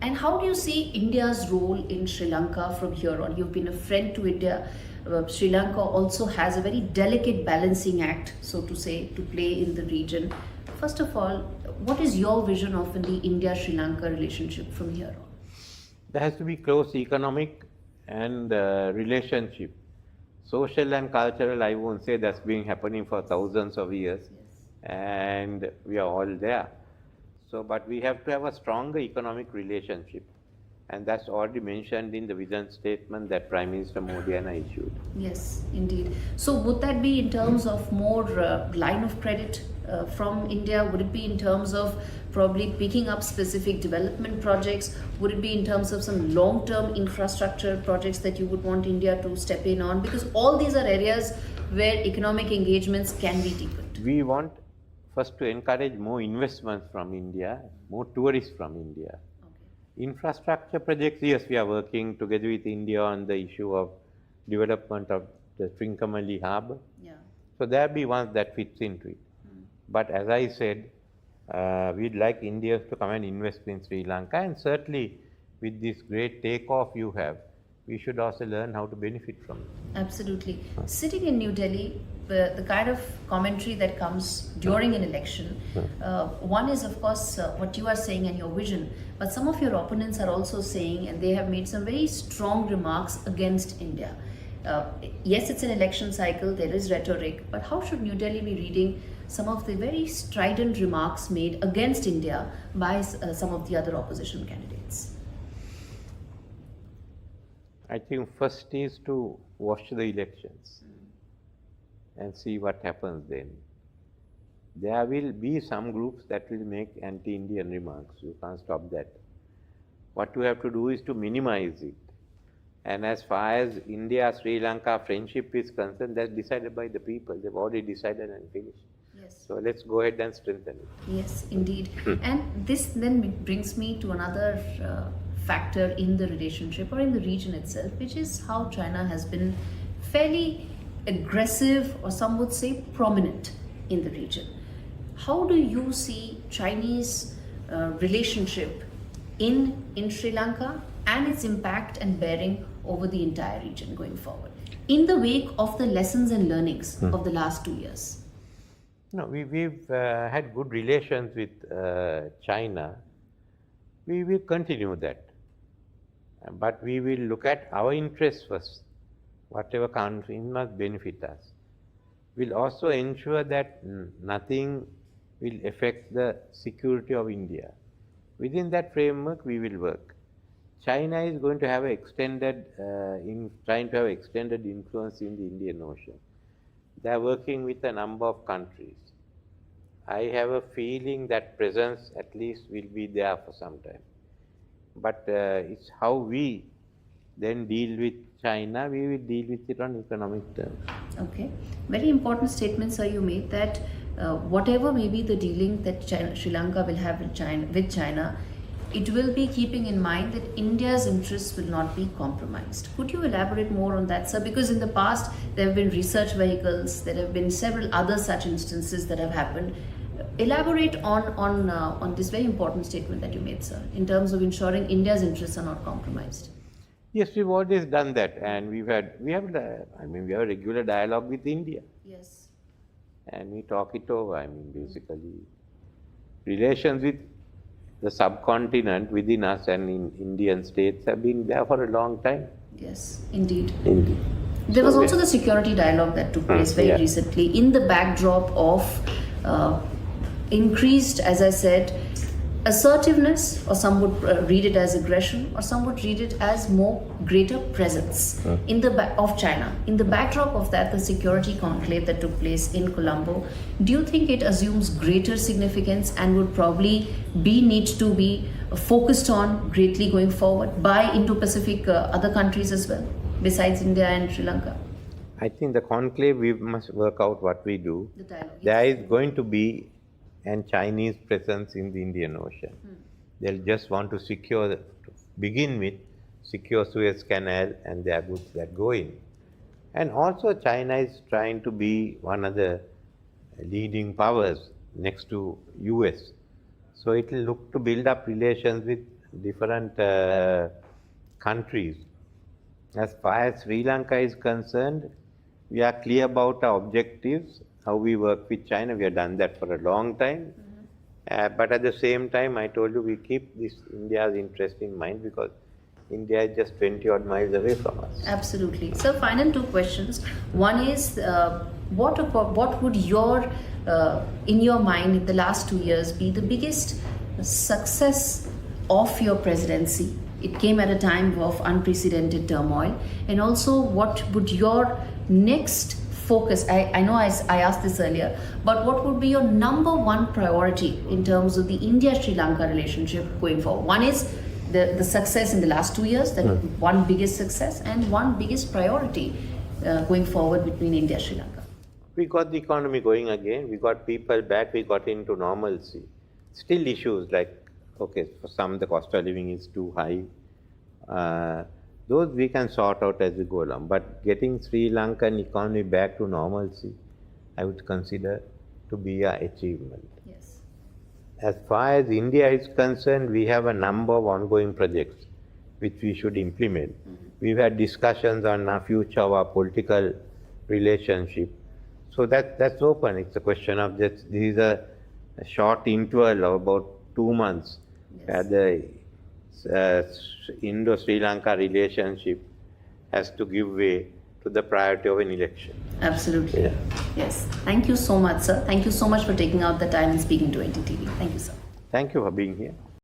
And how do you see India's role in Sri Lanka from here on? You've been a friend to India. Sri Lanka also has a very delicate balancing act, so to say, to play in the region. First of all, what is your vision of the India-Sri Lanka relationship from here on? There has to be close economic and relationship. Social and cultural, I won't say that's been happening for thousands of years, and we are all there. So, but we have to have a stronger economic relationship, and that's already mentioned in the vision statement that Prime Minister Modi and I issued. Yes, indeed. So would that be in terms of more line of credit from India? Would it be in terms of probably picking up specific development projects? Would it be in terms of some long-term infrastructure projects that you would want India to step in on? Because all these are areas where economic engagements can be deepened. We want first to encourage more investments from India, more tourists from India. Infrastructure projects, yes, we are working together with India on the issue of development of the Trincomalee Harbour. Yeah. So there be one that fits into it. But as I said, we'd like India to come and invest in Sri Lanka, and certainly with this great takeoff you have, we should also learn how to benefit from it. Absolutely. Sitting in New Delhi, the kind of commentary that comes during an election, one is of course what you are saying and your vision, but some of your opponents are also saying, and they have made some very strong remarks against India. Yes, it's an election cycle, there is rhetoric, but how should New Delhi be reading some of the very strident remarks made against India by some of the other opposition candidates? I think first is to watch the elections and see what happens then. There will be some groups that will make anti-Indian remarks. You can't stop that. What you have to do is to minimize it. And as far as India-Sri Lanka friendship is concerned, that's decided by the people. They've already decided and finished. Yes. So let's go ahead and strengthen it. Yes, indeed. And this then brings me to another factor in the relationship or in the region itself, which is how China has been fairly aggressive, or some would say prominent, in the region. How do you see Chinese relationship in Sri Lanka and its impact and bearing over the entire region going forward, in the wake of the lessons and learnings of the last 2 years? No, we've had good relations with China. We will continue that. But we will look at our interests first. Whatever country must benefit us. We'll also ensure that nothing will affect the security of India. Within that framework, we will work. China is going to have extended, trying to have extended influence in the Indian Ocean. They are working with a number of countries. I have a feeling that presence at least will be there for some time. But it's how we then deal with China, we will deal with it on economic terms. Okay. Very important statement, sir, you made that whatever may be the dealing that Sri Lanka will have with China, it will be keeping in mind that India's interests will not be compromised. Could you elaborate more on that, sir? Because in the past, there have been research vehicles, there have been several other such instances that have happened. Elaborate on this very important statement that you made, sir, in terms of ensuring India's interests are not compromised. Yes, we've always done that, and we have a regular dialogue with India. Yes. And we talk it over. Basically, relations with the subcontinent within us and in Indian states have been there for a long time. Yes, indeed. Indeed. There was also the security dialogue that took place very recently in the backdrop of increased, as I said, assertiveness, or some would read it as aggression, or some would read it as more greater presence of China. In the backdrop of that, the security conclave that took place in Colombo, do you think it assumes greater significance and would probably need to be focused on greatly going forward by Indo-Pacific other countries as well, besides India and Sri Lanka? I think the conclave, we must work out what we do. The dialogue, yes. There is going to be a Chinese presence in the Indian Ocean. They'll just want to begin with, secure Suez Canal and their goods that go in. And also China is trying to be one of the leading powers next to US. So it will look to build up relations with different countries. As far as Sri Lanka is concerned, we are clear about our objectives, how we work with China. We have done that for a long time. But at the same time, I told you, we keep this India's interest in mind because India is just 20 odd miles away from us. Absolutely. So, final two questions. One is, what would in your mind, in the last 2 years, be the biggest success of your presidency? It came at a time of unprecedented turmoil. And also, what would your next focus, I know I asked this earlier, but what would be your number one priority in terms of the India-Sri Lanka relationship going forward? One is the success in the last 2 years, that one biggest success, and one biggest priority going forward between India Sri Lanka. We got the economy going again, we got people back, we got into normalcy. Still issues like, okay, for some the cost of living is too high. Those we can sort out as we go along. But getting Sri Lankan economy back to normalcy, I would consider to be an achievement. Yes. As far as India is concerned, we have a number of ongoing projects which we should implement. We've had discussions on our future of our political relationship. So that's open. It's a question of this is a short interval of about 2 months where the Indo-Sri Lanka relationship has to give way to the priority of an election. Absolutely. Yeah. Yes. Thank you so much, sir. Thank you so much for taking out the time and speaking to NDTV. Thank you, sir. Thank you for being here.